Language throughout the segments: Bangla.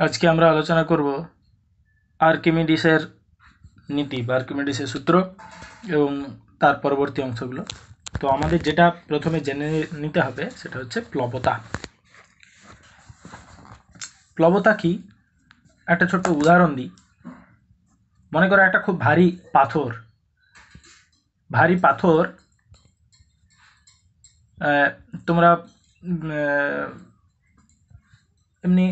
আজকে আমরা আলোচনা করব আর্কিমিডিসের নীতি বা আর্কিমিডিসের সূত্র এবং তার পরবর্তী অংশগুলো। তো আমাদের যেটা প্রথমে জেনে নিতে হবে সেটা হচ্ছে প্লবতা। প্লবতা কি একটা ছোট্ট উদাহরণ দিই। মনে করো একটা খুব ভারী পাথর তোমরা এমনি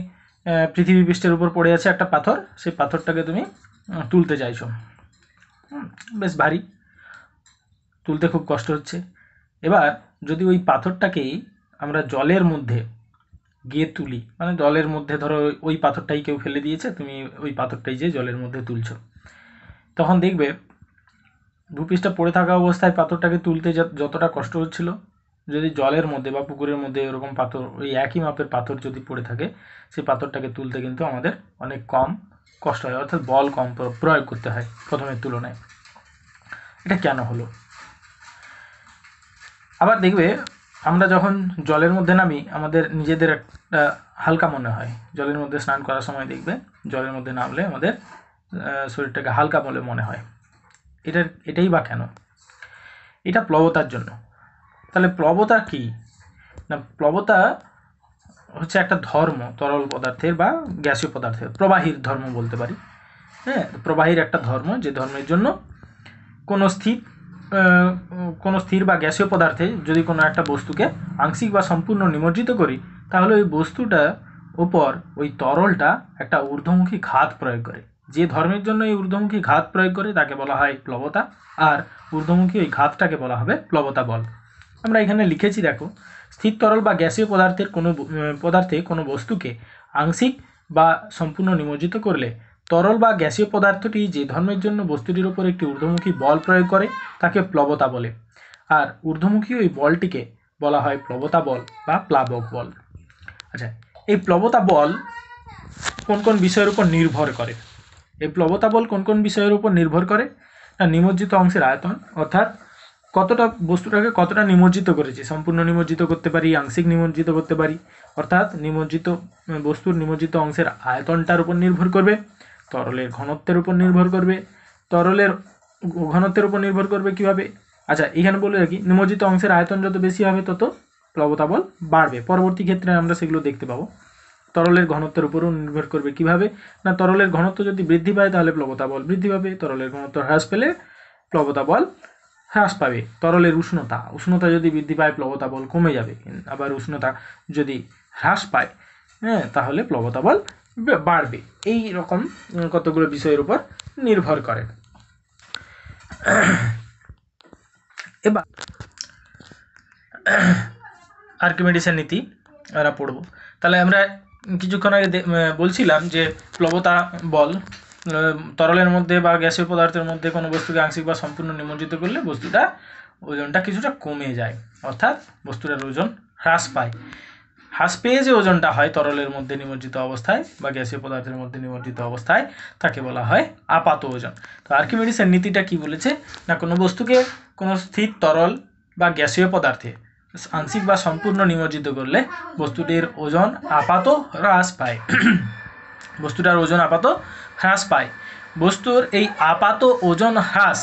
পৃথিবী পৃষ্ঠের উপর পড়ে আছে একটা পাথর, সেই পাথরটাকে তুমি তুলতে চাইছো, বেশ ভারী, তুলতে খুব কষ্ট হচ্ছে। এবার যদি ওই পাথরটাকেই আমরা জলের মধ্যে গিয়ে তুলি, মানে জলের মধ্যে ধরো ওই পাথরটাই কেউ ফেলে দিয়েছে, তুমি ওই পাথরটাই যে জলের মধ্যে তুলছো, তখন দেখবে ভূপৃষ্ঠে পড়ে থাকা অবস্থায় পাথরটাকে তুলতে যতটা কষ্ট হচ্ছিল, যদি জলের মধ্যে বা পুকুরের মধ্যে এরকম পাথর, ওই একই মাপের পাথর যদি পড়ে থাকে, সেই পাথরটাকে তুলতে কিন্তু আমাদের অনেক কম কষ্ট হয়, অর্থাৎ বল কম প্রয়োগ করতে হয় প্রথমের তুলনায়। এটা কেন হলো? আবার দেখবে আমরা যখন জলের মধ্যে নামি আমাদের নিজেদের একটা হালকা মনে হয়। জলের মধ্যে স্নান করার সময় দেখবে জলের মধ্যে নামলে আমাদের শরীরটাকে হালকা বলে মনে হয়। এটাই বা কেন? এটা প্লবতার জন্য। তাহলে প্লবতা কি না? প্লবতা হচ্ছে একটা ধর্ম, তরল পদার্থের বা গ্যাসীয় পদার্থের, প্রবাহীর ধর্ম বলতে পারি। হ্যাঁ, প্রবাহীর একটা ধর্ম, যে ধর্মের জন্য কোনো স্থির বা গ্যাসীয় পদার্থে যদি কোনো একটা বস্তুকে আংশিক বা সম্পূর্ণ নিমজ্জিত করি, তাহলে ওই বস্তুটার ওপর ওই তরলটা একটা ঊর্ধ্বমুখী ঘাত প্রয়োগ করে। যে ধর্মের জন্য এই ঊর্ধ্বমুখী ঘাত প্রয়োগ করে তাকে বলা হয় প্লবতা, আর ঊর্ধ্বমুখী ওই ঘাতটাকে বলা হবে প্লবতা বল। আমরা এখানে লিখেছি, দেখো, স্থির তরল বা গ্যাসীয় পদার্থে কোনো বস্তুকে আংশিক বা সম্পূর্ণ নিমজ্জিত করলে তরল বা গ্যাসীয় পদার্থটি যে ধর্মের জন্য বস্তুটির উপর একটি ঊর্ধ্বমুখী বল প্রয়োগ করে তাকে প্লবতা বলে, আর ঊর্ধ্বমুখী ওই বলটিকে বলা হয় প্লবতা বল বা প্লাবক বল। আচ্ছা, এই প্লবতা বল কোন কোন বিষয়ের উপর নির্ভর করে? এই প্লবতা বল কোন কোন বিষয়ের উপর নির্ভর করে? না, নিমজ্জিত অংশের আয়তন, অর্থাৎ বস্তুটাকে কতটা নিমজ্জিত করেছি, সম্পূর্ণ নিমজ্জিত করতে পারি, আংশিক নিমজ্জিত করতে পারি, অর্থাৎ বস্তুর নিমজ্জিত অংশের আয়তনটার উপর নির্ভর করবে। তরলের ঘনত্বের উপর নির্ভর করবে। তরলের ঘনত্বের উপর নির্ভর করবে কিভাবে? আচ্ছা, এখানে বলে রাখি, নিমজ্জিত অংশের আয়তন যত বেশি হবে তত প্লবতা বল বাড়বে। পরবর্তী ক্ষেত্রে আমরা সেগুলো দেখতে পাবো। তরলের ঘনত্বের উপরও নির্ভর করবে কিভাবে? না, তরলের ঘনত্ব যদি বৃদ্ধি পায় তাহলে প্লবতা বল বৃদ্ধি পাবে, তরলের ঘনত্ব হ্রাস পেলে প্লবতা বল হ্রাস পাবে। তরলের উষ্ণতা যদি বৃদ্ধি পায় প্লবতা বল কমে যাবে, আবার উষ্ণতা যদি হ্রাস পায়, হ্যাঁ, তাহলে প্লবতা বল বাড়বে। এই রকম কতগুলো বিষয়ের উপর নির্ভর করে। এবার আর্কিমিডিসের নীতি আমরা পড়ব। তাহলে আমরা কিছুক্ষণ আগে বলছিলাম যে প্লবতা বল তরলের মধ্যে বা গ্যাসীয় পদার্থের মধ্যে কোনো বস্তুকে আংশিক বা সম্পূর্ণ নিমজ্জিত করলে বস্তুটা ওজনটা কিছুটা কমে যায়, অর্থাৎ বস্তুটার ওজন হ্রাস পায়। হ্রাস পেয়ে যে ওজনটা হয় তরলের মধ্যে নিমজ্জিত অবস্থায় বা গ্যাসীয় পদার্থের মধ্যে নিমজ্জিত অবস্থায়, তাকে বলা হয় আপাত ওজন। তো আর্কিমিডিসের নীতিটা কি বলেছে? না, কোনো বস্তুকে কোনো স্থির তরল বা গ্যাসীয় পদার্থে আংশিক বা সম্পূর্ণ নিমজ্জিত করলে বস্তুটির ওজন আপাত হ্রাস পায়। বস্তুটার ওজন আপাত হ্রাস পায়। বস্তুর এই আপাত ওজন হ্রাস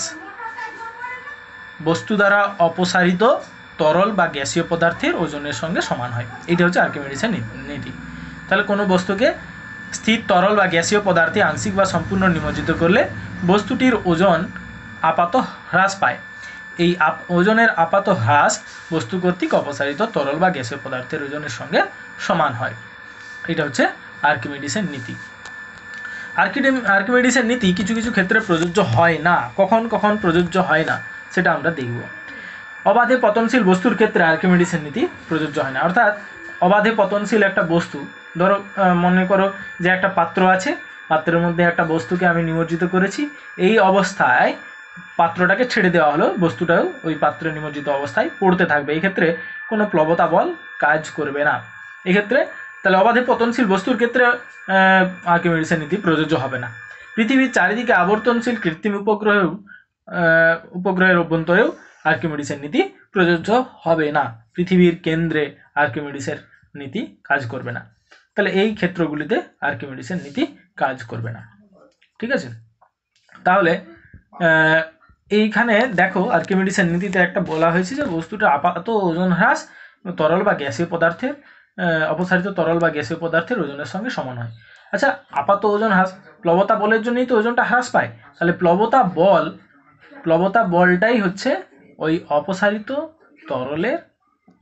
বস্তু দ্বারা অপসারিত তরল বা গ্যাসীয় পদার্থের ওজনের সঙ্গে সমান হয়। এটা হচ্ছে আর্কিমিডিসের নীতি। তাহলে কোনো বস্তুকে স্থির তরল বা গ্যাসীয় পদার্থে আংশিক বা সম্পূর্ণ নিমজ্জিত করলে বস্তুটির ওজন আপাত হ্রাস পায়। এই ওজনের আপাত হ্রাস বস্তু কর্তৃক অপসারিত তরল বা গ্যাসীয় পদার্থের ওজনের সঙ্গে সমান হয়। এটা হচ্ছে আর্কিমিডিসের নীতি। আর্কিমিডিসের নীতি কিছু কিছু ক্ষেত্রে প্রযোজ্য হয় না। কখন কখন প্রযোজ্য হয় না সেটা আমরা দেখব। অবাধে পতনশীল বস্তুর ক্ষেত্রে আর্কিমিডিসের নীতি প্রযোজ্য হয় না। অর্থাৎ অবাধে পতনশীল একটা বস্তু, ধরো মনে করো যে একটা পাত্র আছে, পাত্রের মধ্যে একটা বস্তুকে আমি নিমজ্জিত করেছি, এই অবস্থায় পাত্রটাকে ছেড়ে দেওয়া হলো, বস্তুটাও ওই পাত্রে নিমজ্জিত অবস্থায় পড়তে থাকবে। এই ক্ষেত্রে কোনো প্লবতা বল কাজ করবে না। এক্ষেত্রে তাহলে অবাধে পতনশীল বস্তুর ক্ষেত্রে আর্কিমিডিসের নীতি প্রযোজ্য হবে না। পৃথিবীর চারিদিকে আবর্তনশীল কৃত্রিম উপগ্রহের অভ্যন্তরেও আর্কিমিডিসের নীতি প্রযোজ্য হবে না। পৃথিবীর কেন্দ্রে আর্কিমিডিসের নীতি কাজ করবে না। তাহলে এই ক্ষেত্রগুলিতে আর্কিমিডিসের নীতি কাজ করবে না। ঠিক আছে, তাহলে এইখানে দেখো আর্কিমিডিসের নীতিতে একটা বলা হয়েছে যে বস্তুটা আপাত ওজন হ্রাস তরল বা গ্যাসীয় পদার্থের অপসারিত তরল বা গ্যাসীয় পদার্থের ওজনের সঙ্গে সমান হয়। আচ্ছা, আপাত ওজন হ্রাস, প্লবতা বলের জন্যই তো ওজনটা হ্রাস পায়, তাহলে প্লবতা বলটাই হচ্ছে ওই অপসারিত তরলের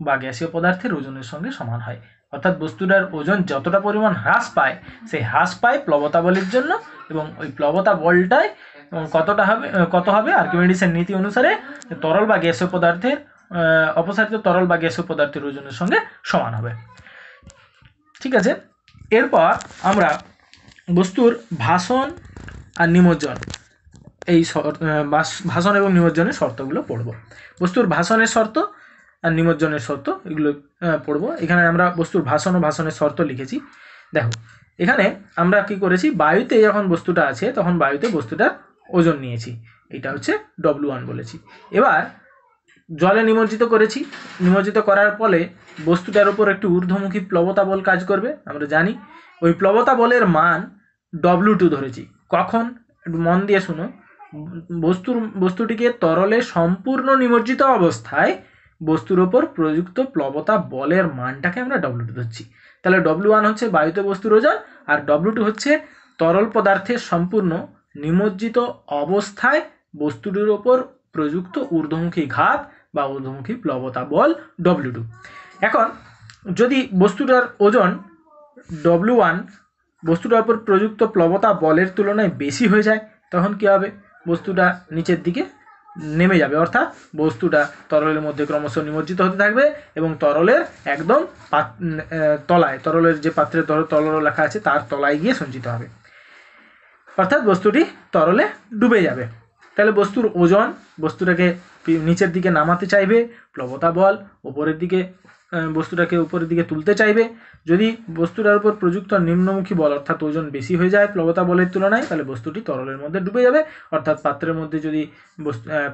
বা গ্যাসীয় পদার্থের ওজনের সঙ্গে সমান হয়। অর্থাৎ বস্তুটার ওজন যতটা পরিমাণ হ্রাস পায় সেই হ্রাস পায় প্লবতা বলের জন্য, এবং ওই প্লবতা বলটাই কত হবে আর্কিমিডিসের নীতি অনুসারে তরল বা গ্যাসীয় পদার্থের অপসারিত তরল বা গ্যাসীয় পদার্থের ওজনের সঙ্গে সমান হবে। ঠিক আছে, এরপর আমরা বস্তুর ভাসন আর নিমজ্জন এই ভাসন এবং নিমজ্জনের শর্তগুলো পড়ব। বস্তুর ভাসনের শর্ত আর নিমজ্জনের শর্ত এগুলো পড়ব। এখানে আমরা বস্তুর ভাসন ও ভাসনের শর্ত লিখেছি। দেখো এখানে আমরা কি করেছি, বায়ুতে যখন বস্তুটা আছে তখন বায়ুতে বস্তুটার ওজন নিয়েছি, এটা হচ্ছে W1 বলেছি। এবার জলে নিমজ্জিত করেছি, নিমজ্জিত করার ফলে বস্তুটার উপর একটি ঊর্ধ্বমুখী প্লবতা বল কাজ করবে, আমরা জানি। ওই প্লবতা বলের মান W2 ধরেছি। কখন, একটু মন দিয়ে শুনো, বস্তুটিকে তরলে সম্পূর্ণ নিমজ্জিত অবস্থায় বস্তুর ওপর প্রযুক্ত প্লবতা বলের মানটাকে আমরা W2 ধরছি। তাহলে W1 হচ্ছে বায়ুতে বস্তুর ওজন, আর W2 হচ্ছে তরল পদার্থের সম্পূর্ণ নিমজ্জিত অবস্থায় বস্তুটির ওপর প্রযুক্ত ঊর্ধ্বমুখী ঘাত বা ঊর্ধ্বমুখী প্লবতা বল W2। এখন যদি বস্তুটার ওজন W1 বস্তুটার উপর প্রযুক্ত প্লবতা বলের তুলনায় বেশি হয়ে যায়, তখন কি হবে, বস্তুটা নিচের দিকে নেমে যাবে, অর্থাৎ বস্তুটা তরলের মধ্যে ক্রমশ নিমজ্জিত হতে থাকবে এবং তরলের একদম তলায়, তরলের যে পাত্রে তরল লেখা আছে তার তলায় গিয়ে সঞ্চিত হবে, অর্থাৎ বস্তুটি তরলে ডুবে যাবে। তাহলে বস্তুর ওজন বস্তুটাকে নিচের দিকে নামাতে চাইবে, প্লবতা বল উপরের দিকে বস্তুটাকে উপরের দিকে তুলতে চাইবে। যদি বস্তুটার উপর প্রযুক্ত নিম্নমুখী বল অর্থাৎ ওজন বেশি হয়ে যায় প্লবতা বলের তুলনায়, তাহলে বস্তুটি তরলের মধ্যে ডুবে যাবে, অর্থাৎ পাত্রের মধ্যে যদি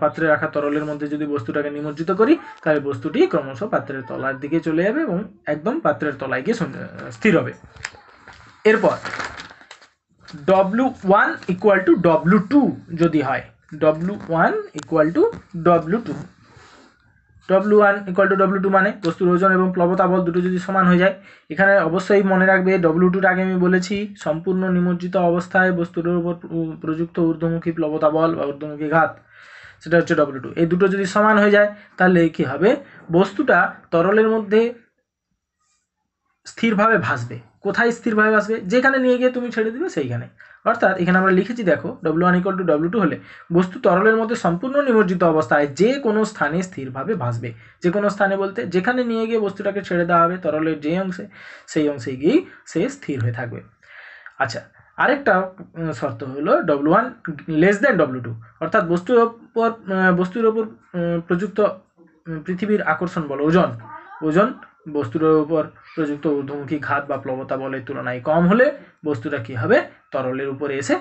পাত্রে রাখা তরলের মধ্যে যদি বস্তুটাকে নিমজ্জিত করি তাহলে বস্তুটি ক্রমশ পাত্রের তলার দিকে চলে যাবে এবং একদম পাত্রের তলায় গিয়ে স্থির হবে। এরপর W1 ইকুয়াল টু W2 যদি হয়, W1 equal to W2, W1 equal to W2 মানে বস্তুর ওজন এবং প্লবতা বল দুটো যদি সমান হয়ে যায়। এখানে অবশ্যই মনে রাখবে W2টা আগে আমি বলেছি সম্পূর্ণ নিমজ্জিত অবস্থায় বস্তুর উপর প্রযুক্ত ঊর্ধ্বমুখী প্লবতা বল বা ঊর্ধ্বমুখী ঘাত, সেটা হচ্ছে W2। এই দুটো যদি সমান হয়ে যায় তাহলে কি হবে, বস্তুটা তরলের মধ্যে স্থিরভাবে ভাসবে। কোথায় স্থিরভাবে ভাসবে, যেখানে নিয়ে গিয়ে তুমি ছেড়ে দিবে সেইখানে। অর্থাৎ এখানে আমরা লিখেছি দেখো W1 ইকুয়াল টু W2 হলে বস্তু তরলের মধ্যে সম্পূর্ণ নিমজ্জিত অবস্থায় যে কোনো স্থানে স্থিরভাবে ভাসবে। যে কোনো স্থানে বলতে যেখানে নিয়ে গিয়ে বস্তুটাকে ছেড়ে দেওয়া হবে তরলের যে অংশে, সেই অংশে গিয়েই সে স্থির হয়ে থাকবে। আচ্ছা, আরেকটা শর্ত হলো W1 লেস দেন W2, অর্থাৎ বস্তুর ওপর প্রযুক্ত পৃথিবীর আকর্ষণ বল ওজন বস্তুর উপর প্রযুক্ত ঊর্ধ্বমুখী ঘাত বা প্লবতা বলের তুলনায় কম হলে বস্তুটা কি হবে, তরলের উপরে এসে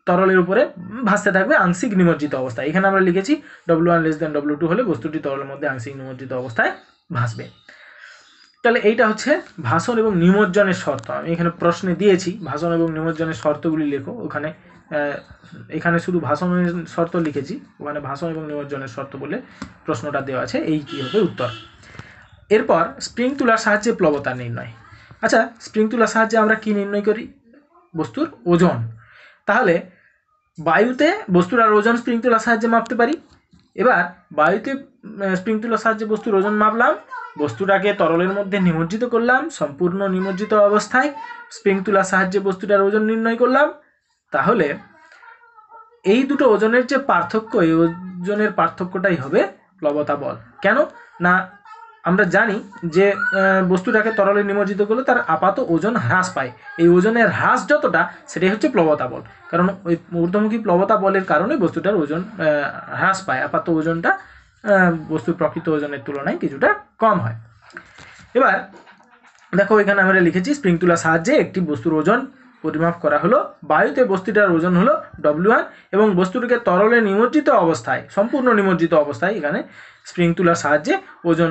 তরলের উপরে ভাসতে থাকবে আংশিক নিমজ্জিত অবস্থায়। এখানে আমরা লিখেছি W1 লেস দেন W2 হলে বস্তুটি তরলের মধ্যে আংশিক নিমজ্জিত অবস্থায় ভাসবে। তাহলে এইটা হচ্ছে ভাসন এবং নিমজ্জনের শর্ত। আমি এখানে প্রশ্নে দিয়েছি ভাসন এবং নিমজ্জনের শর্তগুলি লেখো। এখানে শুধু ভাসনের শর্ত লিখেছি, ওখানে ভাসন এবং নিমজ্জনের শর্ত বলে প্রশ্নটা দেওয়া আছে, এই কি হবে উত্তর। এরপর স্প্রিং তুলার সাহায্যে প্লবতা নির্ণয়। আচ্ছা, স্প্রিং তুলার সাহায্যে আমরা কি নির্ণয় করি, বস্তুর ওজন। তাহলে বায়ুতে বস্তুর আর ওজন স্প্রিং তুলার সাহায্যে মাপতে পারি। এবার বায়ুতে স্প্রিং তুলার সাহায্যে বস্তুর ওজন মাপলাম, বস্তুটাকে তরলের মধ্যে নিমজ্জিত করলাম, সম্পূর্ণ নিমজ্জিত অবস্থায় স্প্রিং তুলার সাহায্যে বস্তুটার ওজন নির্ণয় করলাম। তাহলে এই দুটো ওজনের যে পার্থক্য, এই ওজনের পার্থক্যটাই হবে প্লবতা বল। কেন না, আমরা জানি যে বস্তুটাকে তরলে নিমজ্জিত করলে তার আপাত ওজন হ্রাস পায়, এই ওজনের হ্রাস যতটা সেটাই হচ্ছে প্লবতা বল। কারণ ওই ঊর্ধ্বমুখী প্লবতা বলের কারণে বস্তুটার ওজন হ্রাস পায়, আপাত ওজনটা বস্তুর প্রকৃত ওজনের তুলনায় কিছুটা কম হয়। এবার দেখো এখানে আমরা লিখেছি স্প্রিং তুলার সাহায্যে একটি বস্তুর ওজন পরিমাপ করা হলো। বায়ুতে বস্তুটার ওজন হলো W1 এবং বস্তুটিকে তরলে নিমজ্জিত অবস্থায়, সম্পূর্ণ নিমজ্জিত অবস্থায় এখানে স্প্রিং তুলার সাহায্যে ওজন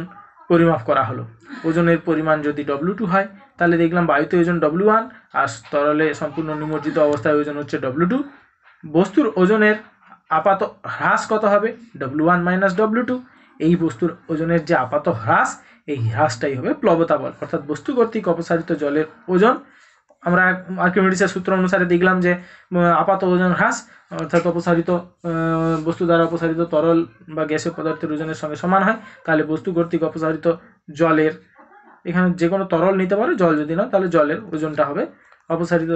পরিমাপ করা হলো। ওজনের পরিমাণ যদি W2 হয় তাহলে দেখলাম বায়ুতে ওজন W1 আর তরলে সম্পূর্ণ নিমজ্জিত অবস্থায় ওজন হচ্ছে W2। বস্তুর ওজনের আপাত হ্রাস কত হবে? W1 minus W2। এই বস্তুর ওজনের যে আপাত হ্রাস, এই হ্রাসটাই হবে প্লবতা বল, অর্থাৎ বস্তু কর্তৃক অপসারিত জলের ওজন। আমরা আর্কিমিডিসের সূত্র অনুসারে দেখলাম যে আপাত ওজন হ্রাস অর্থাৎ অপসারিত বস্তু দ্বারা অপসারিত তরল বা গ্যাসীয় পদার্থের ওজনের সঙ্গে সমান হয়। তাহলে বস্তু কর্তৃক অপসারিত জলের, এখানে যে কোনো তরল নিতে পারে, জল যদি না তাহলে জলের ওজনটা হবে, অপসারিত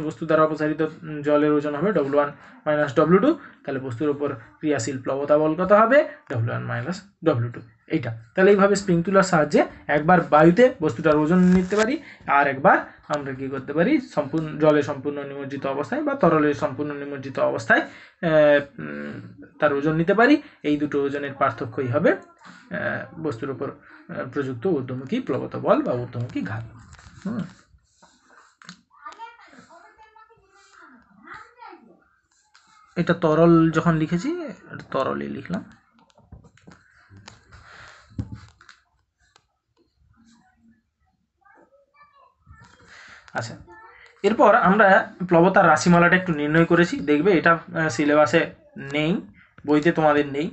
বস্তু দ্বারা অপসারিত জলের ওজন হবে W1 মাইনাস W2। তাহলে বস্তুর উপর ক্রিয়াশীল প্লবতা বল কত হবে? W1 minus W2। এইটা তাহলে এইভাবে স্প্রিং তুলার সাহায্যে একবার বায়ুতে বস্তুটার ওজন নিতে পারি, আর একবার আমরা কি করতে পারি, সম্পূর্ণ জলে সম্পূর্ণ নিমজ্জিত অবস্থায় বা তরলের সম্পূর্ণ নিমজ্জিত অবস্থায় তার ওজন নিতে পারি। এই দুটো ওজনের পার্থক্যই হবে বস্তুর উপর প্রযুক্ত ঊর্ধ্বমুখী প্লবতা বল বা ঊর্ধ্বমুখী ঘাত। এটা তরল যখন লিখেছি তরলই লিখলাম। আচ্ছা, এরপর আমরা প্লবতার রাশিমালাটা একটু নির্ণয় করেছি, দেখবে এটা সিলেবাসে নেই, বইতে তোমাদের নেই,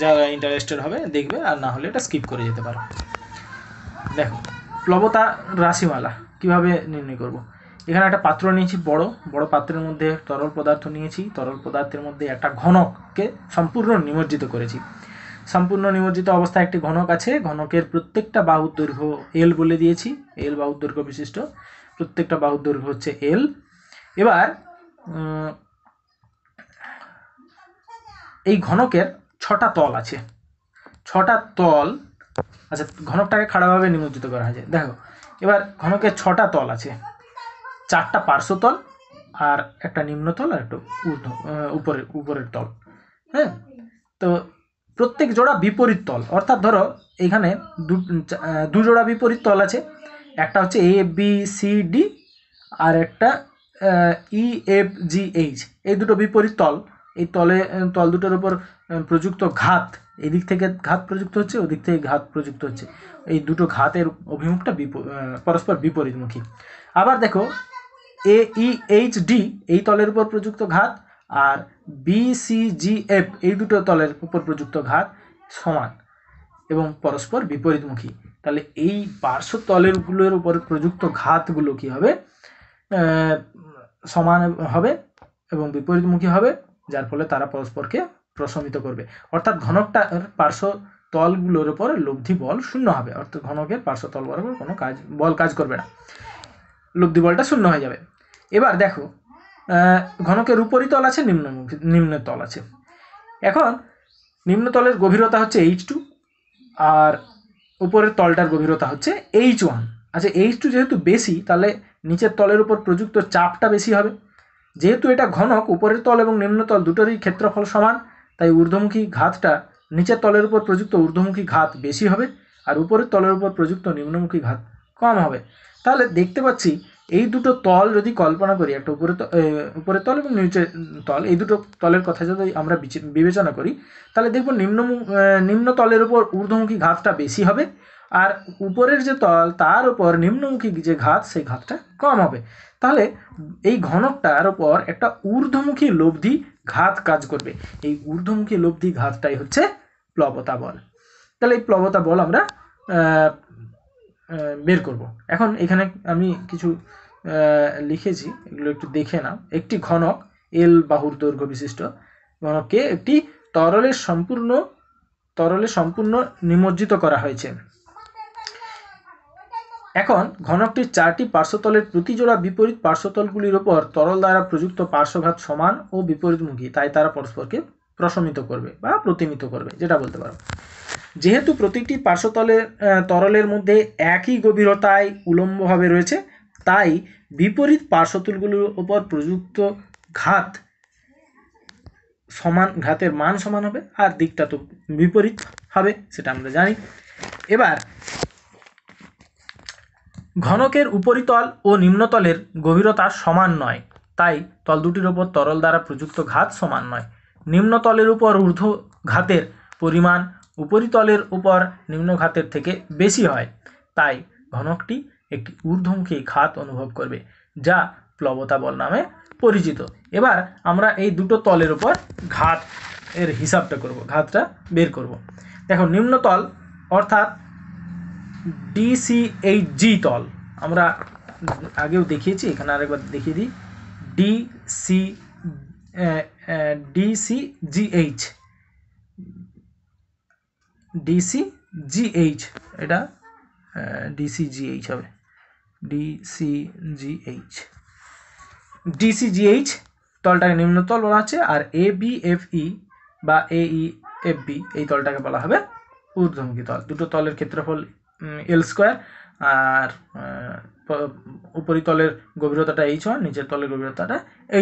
যারা ইন্টারেস্টেড হবে দেখবে, আর না হলে এটা স্কিপ করে যেতে পারো। দেখো প্লবতার রাশিমালা কিভাবে নির্ণয় করব। এখানে একটা পাত্র নিয়েছি, বড় পাত্রের মধ্যে তরল পদার্থ নিয়েছি, তরল পদার্থের মধ্যে একটা ঘনককে সম্পূর্ণ নিমজ্জিত করেছি। সম্পূর্ণ নিমজ্জিত অবস্থায় একটি ঘনক আছে, ঘনকের প্রত্যেকটা বাহুর দৈর্ঘ্য L বলে দিয়েছি, L বাহুর দৈর্ঘ্য বিশিষ্ট, প্রত্যেকটা বাহুর দৈর্ঘ্য হচ্ছে L। এবার এই ঘনকের 6টা তল আছে, 6টা তল। আচ্ছা, ঘনকটাকে খাড়াভাবে নিমজ্জিত করা হয়েছে। দেখো এবার ঘনকের 6টা তল আছে, 4টা পার্শ্বতল আর একটা নিম্নতল আর একটা উপরের তল। হ্যাঁ, তো প্রত্যেক জোড়া বিপরীত তল, অর্থাৎ ধরো এখানে দু জোড়া বিপরীত তল আছে, একটা হচ্ছে ABCD আর একটা EFGH, এই দুটো বিপরীত তল। এই তল দুটোর উপর প্রযুক্ত ঘাত, এদিক থেকে ঘাত প্রযুক্ত হচ্ছে, ওদিক থেকে ঘাত প্রযুক্ত হচ্ছে, এই দুটো ঘাতের অভিমুখটা পরস্পর বিপরীতমুখী। আবার দেখো AEHD এই তলের উপর প্রযুক্ত ঘাত আর BCGF এই দুটো তলের উপর প্রযুক্ত ঘাত সমান এবং পরস্পর বিপরীতমুখী। তাহলে এই পার্শ্ব তলেরগুলোর উপর প্রযুক্ত ঘাতগুলো কি হবে? সমান হবে এবং বিপরীতমুখী হবে, যার ফলে তারা পরস্পরকে প্রশমিত করবে। অর্থাৎ ঘনকটার পার্শ্ব তলগুলোর উপর লব্ধি বল শূন্য হবে, অর্থাৎ ঘনকের পার্শ্ব তল বরাবর কোনো বল কাজ করবে না, লব্ধি বলটা শূন্য হয়ে যাবে। এবার দেখো ঘনকের উপরিতল আছে, নিম্নতল আছে। এখন নিম্নতলের গভীরতা হচ্ছে H2 আর উপরের তলটার গভীরতা হচ্ছে H1। আচ্ছা, H2 যেহেতু বেশি, তাহলে নিচের তলের উপর প্রযুক্ত চাপটা বেশি হবে। যেহেতু এটা ঘনক, উপরের তল এবং নিম্নতল দুটোরই ক্ষেত্রফল সমান, তাই ঊর্ধ্বমুখী ঘাতটা নিচের তলের উপর প্রযুক্ত ঊর্ধ্বমুখী ঘাত বেশি হবে আর উপরের তলের উপর প্রযুক্ত নিম্নমুখী ঘাত কম হবে। তাহলে দেখতে পাচ্ছি এই দুটো তল যদি কল্পনা করি, একটা উপরের তল এবং নিচের তল, এই দুটো তলের কথা যদি আমরা বিবেচনা করি, তাহলে দেখব নিম্ন তলের উপর ঊর্ধ্বমুখী ঘাতটা বেশি হবে আর উপরের যে তল তার উপর নিম্নমুখী যে ঘাত, সেই ঘাতটা কম হবে। তাহলে এই ঘনকটার উপর একটা ঊর্ধ্বমুখী লব্ধি ঘাত কাজ করবে, এই ঊর্ধ্বমুখী লব্ধি ঘাতটাই হচ্ছে প্লবতা বল। তাহলে এই প্লবতা বল আমরা বের করব। এখন এখানে আমি কিছু লিখেছি, এগুলো একটু দেখে নাও। একটি ঘনক L বাহুর দৈর্ঘ্য বিশিষ্ট ঘনককে একটি তরলে সম্পূর্ণ নিমজ্জিত করা হয়েছে। এখন ঘনকটির 4টি পার্শ্বতলের প্রতি জোড়া বিপরীত পার্শ্বতলগুলির উপর তরল দ্বারা প্রযুক্ত পার্শ্বঘাত সমান ও বিপরীতমুখী, তাই তারা পরস্পরকে প্রশমিত করবে বা প্রতিমিত করবে, যেটা বলতে পারো। যেহেতু প্রতিটি পার্শ্বতলের তরলের মধ্যে একই গভীরতায় উলম্বভাবে রয়েছে, তাই বিপরীত পার্শ্বতলগুলোর উপর প্রযুক্ত ঘাতের মান সমান হবে আর দিকটা তো বিপরীত হবে, সেটা আমরা জানি। এবার ঘনকের উপরিতল ও নিম্নতলের গভীরতা সমান নয়, তাই তল দুটির উপর তরল দ্বারা প্রযুক্ত ঘাত সমান নয়। নিম্নতলের উপর ঊর্ধ্ব ঘাতের পরিমাণ উপরিতলের উপর নিম্নঘাতের থেকে বেশি হয়, তাই ঘনকটি একটি ঊর্ধ্বমুখী ঘাত অনুভব করবে, যা প্লবতা বল নামে পরিচিত। এবার আমরা এই দুটো তলের উপর ঘাত এর হিসাবটা করব, ঘাতটা বের করব। দেখো নিম্নতল অর্থাৎ ডিসিএইচজি তল, আমরা আগেও দেখিয়েছি, এখানে আরেকবার দেখিয়ে দিই। ডিসিজিএইচ এটা ডিসিজিএইচ হবে, ডিসিজিএইচ তলটাকে নিম্নতল বলা হচ্ছে, আর এবিএফই বা এইএফবি এই তলটাকে বলা হবে ঊর্ধ্বমুখী তল। দুটো তলের ক্ষেত্রফল L², আর উপরিতলের গভীরতাটা H1, নিচের তলের গভীরতাটা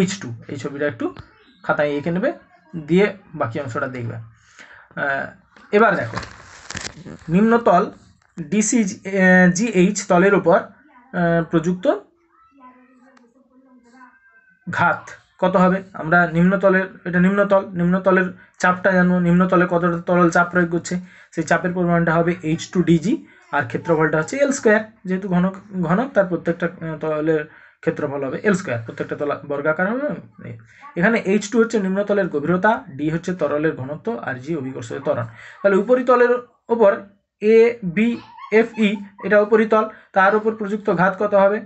H2। এই ছবিটা একটু খাতায় এঁকে নেবে, দিয়ে বাকি অংশটা দেখবে। এবার দেখো নিম্নতল ডিসিজিএইচ তলের উপর প্রযুক্ত ঘাত কত হবে। আমরা নিম্নতলের, এটা নিম্নতলের চাপটা জানবো, নিম্নতলে কতটা তরল চাপ প্রয়োগ করছে, সেই চাপের পরিমাণটা হবে H2dg, আর ক্ষেত্রফলটা হচ্ছে L², যেহেতু ঘনক তার প্রত্যেকটা তলের ক্ষেত্রফল হবে L², প্রত্যেকটা তল বর্গাকার হবে। এখানে H2 হচ্ছে নিম্নতলের গভীরতা, D হচ্ছে তরলের ঘনত্ব, আর G অভিকর্ষজ ত্বরণ। তাহলে উপরিতলের ওপর ABFE এটা উপরিতল, তার উপর প্রযুক্ত ঘাত কত হবে,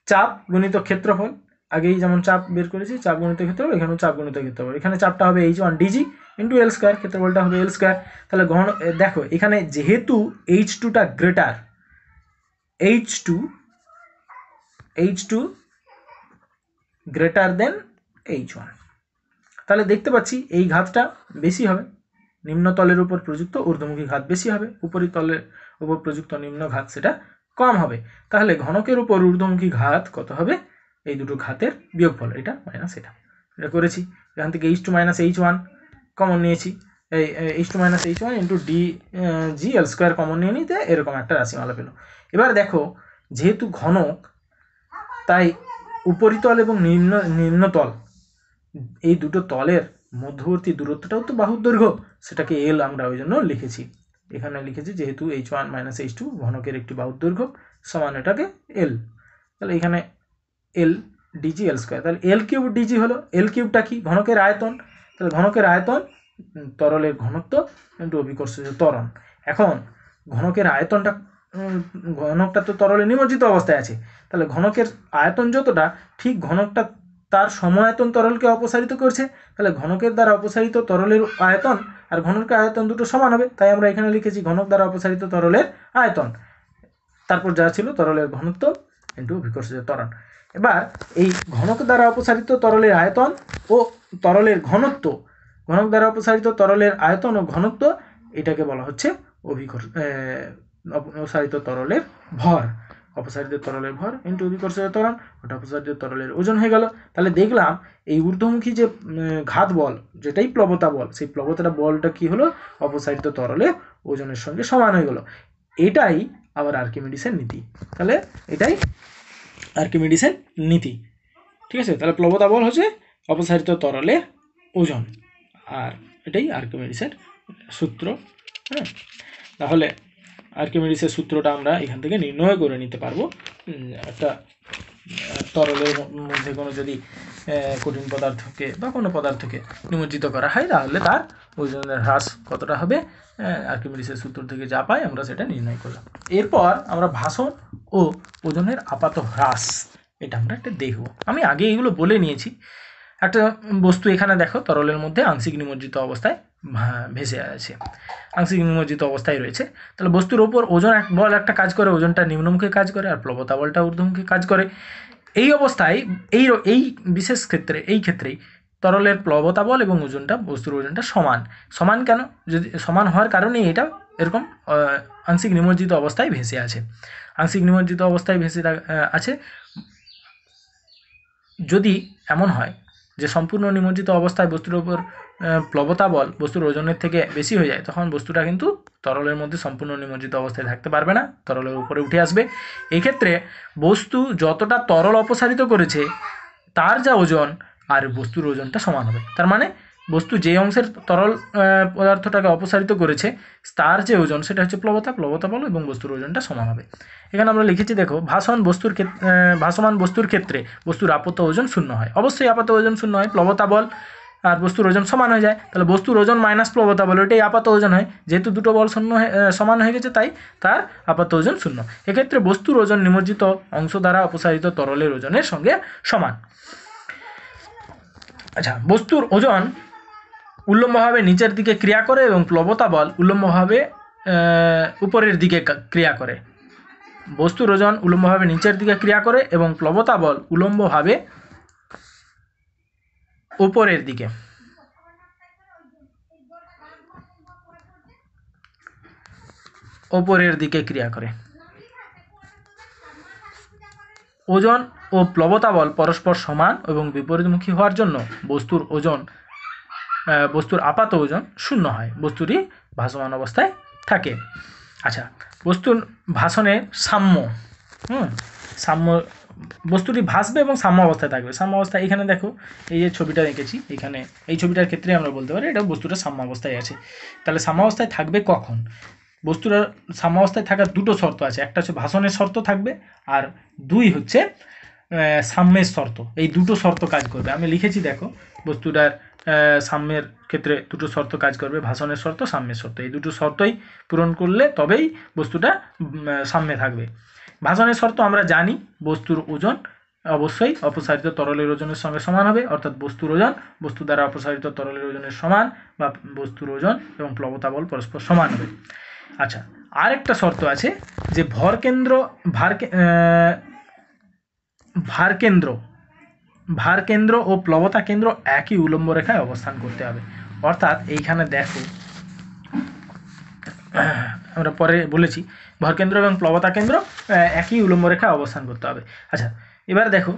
চাপ গুণিত ক্ষেত্রফল, আগেই যেমন চাপ বের করেছি, চাপ গুণিত ক্ষেত্রফল, এখানেও চাপ গুণিত ক্ষেত্রফল। এখানে চাপটা হবে H1dg ইন্টু L², ক্ষেত্রফলটা হবে L²। তাহলে দেখো এখানে যেহেতু H2টা greater, H2 greater than H1, তাহলে দেখতে পাচ্ছি এই ঘাতটা বেশি হবে, নিম্নতলের উপর প্রযুক্ত ঊর্ধ্বমুখী ঘাত বেশি হবে, উপরিতলের উপর প্রযুক্ত নিম্ন ঘাত সেটা কম হবে। তাহলে ঘনকের উপর ঊর্ধ্বমুখী ঘাত কত হবে, এই দুটো ঘাতের বিয়োগফল, এটা মাইনাস এটা করেছি। এখান থেকে H2 মাইনাস H1 কমন নিয়েছি, এই H2 minus H1 into DG L² common নিয়ে নিতে এরকম একটা রাশিমালা পেল। এবার দেখো যেহেতু ঘনক, তাই উপরিতল এবং নিম্নতল এই দুটো তলের মধ্যবর্তী দূরত্বটাও তো বাহুর দৈর্ঘ্য, সেটাকে L আমরা ওই জন্য লিখেছি, এখানে লিখেছি যেহেতু H1 মাইনাস H2 ঘনকের একটি বাহুর দৈর্ঘ্য সমান এটাকে L, তাহলে এখানে L ডিজি L², তাহলে L³ ডিজি হলো, L³ কি, ঘনকের আয়তন, তাহলে ঘনকের আয়তন তরলের ঘনত্ব ইন্টু অভিকর্ষজ ত্বরণ। এখন ঘনকের আয়তনটা, ঘনকটা তো তরলে নিমজ্জিত অবস্থায় আছে, তাহলে ঘনকের আয়তন যতটা, ঠিক ঘনকটা তার সমায়তন তরলকে অপসারিত করছে, তাহলে ঘনকের দ্বারা অপসারিত তরলের আয়তন আর ঘনকের আয়তন দুটো সমান হবে, তাই আমরা এখানে লিখেছি ঘনক দ্বারা অপসারিত তরলের আয়তন, তারপর যা ছিল তরলের ঘনত্ব ইন্টু অভিকর্ষজ ত্বরণ। এবার এই ঘনক দ্বারা অপসারিত তরলের আয়তন ও তরলের ঘনত্ব, ঘনক দ্বারা অপসারিত তরলের আয়তন ও ঘনত্ব, এটাকে বলা হচ্ছে অপসারিত তরলের ভর, অপসারিত তরলের ভর ইন্টু অভিকর্ষজ ত্বরণ, ওটা অপসারিত তরলের ওজন হয়ে গেল। তাহলে দেখলাম এই ঊর্ধ্বমুখী যে ঘাত বল, যেটাই প্লবতা বল, সেই প্লবতা বলটা কি হলো, অপসারিত তরলের ওজনের সঙ্গে সমান হয়ে গেল। এটাই আবার আর্কিমিডিসের নীতি, তাহলে এটাই আর্কিমিডিসের নীতি, ঠিক আছে। তাহলে প্লবতা বল হচ্ছে অপসারিত তরলের ওজন, আর এটাই আর্কিমিডিসের সূত্র। হ্যাঁ, তাহলে আর্কিমিডিসের সূত্রটা আমরা এখান থেকে নির্ণয় করে নিতে পারবো। একটা তরলের মধ্যে কোনো যদি কঠিন পদার্থকে বা কোনো পদার্থকে নিমজ্জিত করা হয়, তাহলে তার ওজনের হ্রাস কতটা হবে, আর্কিমিডিসের সূত্র থেকে যা পাই আমরা সেটা নির্ণয় করলাম। এরপর আমরা ভাসন ও ওজনের আপাত হ্রাস, এটা আমরা একটা দেখব। আমি আগে এগুলো বলে নিয়েছি। একটা বস্তু এখানে দেখো তরলের মধ্যে আংশিক নিমজ্জিত অবস্থায় ভেসে আছে, আংশিক নিমজ্জিত অবস্থায় রয়েছে, তাহলে বস্তুর ওপর ওজন বল একটা কাজ করে, ওজনটা নিম্নমুখী কাজ করে, আর প্লবতা বলটা ঊর্ধ্বমুখী কাজ করে। এই অবস্থায় এই বিশেষ ক্ষেত্রে, এই ক্ষেত্রেই তরলের প্লবতা বল এবং ওজনটা, বস্তুর ওজনটা সমান কেন, যদি সমান হওয়ার কারণে এটা এরকম আংশিক নিমজ্জিত অবস্থায় ভেসে আছে। আংশিক নিমজ্জিত অবস্থায় ভেসে আছে, যদি এমন হয় যে সম্পূর্ণ নিমজ্জিত অবস্থায় বস্তুর উপর প্লবতা বল বস্তুর ওজনের থেকে বেশি হয়ে যায়, তখন বস্তুটা কিন্তু তরলের মধ্যে সম্পূর্ণ নিমজ্জিত অবস্থায় থাকতে পারবে না, তরলের উপরে উঠে আসবে। এই ক্ষেত্রে বস্তু যতটা তরল অপসারিত করেছে তার যা ওজন আর বস্তুর ওজনটা সমান হবে। তার মানে বস্তু যে অংশের তরল পদার্থটাকে অপসারিত করেছে তার যে ওজন সেটা হচ্ছে প্লবতা, প্লবতা বল এবং বস্তুর ওজনটা সমান হবে। এখানে আমরা লিখেছি দেখো, ভাসমান বস্তুর ক্ষেত্রে বস্তুর আপাত ওজন শূন্য হয়। অবশ্যই আপাত ওজন শূন্য হয়, প্লবতা বল আর বস্তুর ওজন সমান হয়ে যায়, তাহলে বস্তুর ওজন মাইনাস প্লবতা বল এটাই আপাত ওজন হয়। যেহেতু দুটো বল সমান হয়ে গেছে তাই তার আপাত ওজন শূন্য। এক্ষেত্রে বস্তুর ওজন নিমজ্জিত অংশ দ্বারা অপসারিত তরলের ওজনের সঙ্গে সমান। আচ্ছা, বস্তুর ওজন উল্লম্বভাবে নিচের দিকে ক্রিয়া করে এবং প্লবতা বল উল্লম্বভাবে উপরের দিকে ক্রিয়া করে। বস্তুর ওজন উল্লম্বভাবে নিচের দিকে ক্রিয়া করে এবং প্লবতা বল উল্লম্বভাবে উপরের দিকে। ক্রিয়া করে। ওজন ও প্লবতা বল পরস্পর সমান এবং বিপরীতমুখী হওয়ার জন্য বস্তুর আপাত ওজন শূন্য হয়, বস্তুটি ভাসমান অবস্থায় থাকে। আচ্ছা, বস্তুর ভাসনের সাম্য বস্তুটি ভাসবে এবং সাম্য অবস্থায় থাকবে। সাম্য অবস্থায় এখানে দেখো, এই যে ছবিটা এঁকেছি এখানে, এই ছবিটার ক্ষেত্রে আমরা বলতে পারি এটা বস্তুটা সাম্য অবস্থায় আছে। তাহলে সাম্য অবস্থায় থাকবে কখন? বস্তুটার সাম্য অবস্থায় থাকার দুটো শর্ত আছে, একটা হচ্ছে ভাসনের শর্ত থাকবে আর দুই হচ্ছে সাম্যের শর্ত। এই দুটো শর্ত কাজ করবে। আমি লিখেছি দেখো, বস্তুটার সাম্যের ক্ষেত্রে দুটো শর্ত কাজ করবে, ভাসনের শর্ত, সাম্যের শর্ত। এই দুটো শর্তই পূরণ করলে তবেই বস্তুটা সাম্যে থাকবে। ভাসনের শর্ত আমরা জানি, বস্তুর ওজন অবশ্যই অপসারিত তরলের ওজনের সঙ্গে সমান হবে, অর্থাৎ বস্তুর ওজন বস্তু দ্বারা অপসারিত তরলের ওজনের সমান, বা বস্তুর ওজন এবং প্লবতা বল পরস্পর সমান হবে। আচ্ছা, আরেকটা শর্ত আছে যে ভারকেন্দ্র ও প্লবতা কেন্দ্র একই উলম্ব রেখায় অবস্থান করতে হবে। অর্থাৎ এইখানে দেখো, আমরা পরে বলেছি ভরকেন্দ্র এবং প্লবতা কেন্দ্র একই উলম্ব রেখায় অবস্থান করতে হবে। আচ্ছা, এবার দেখো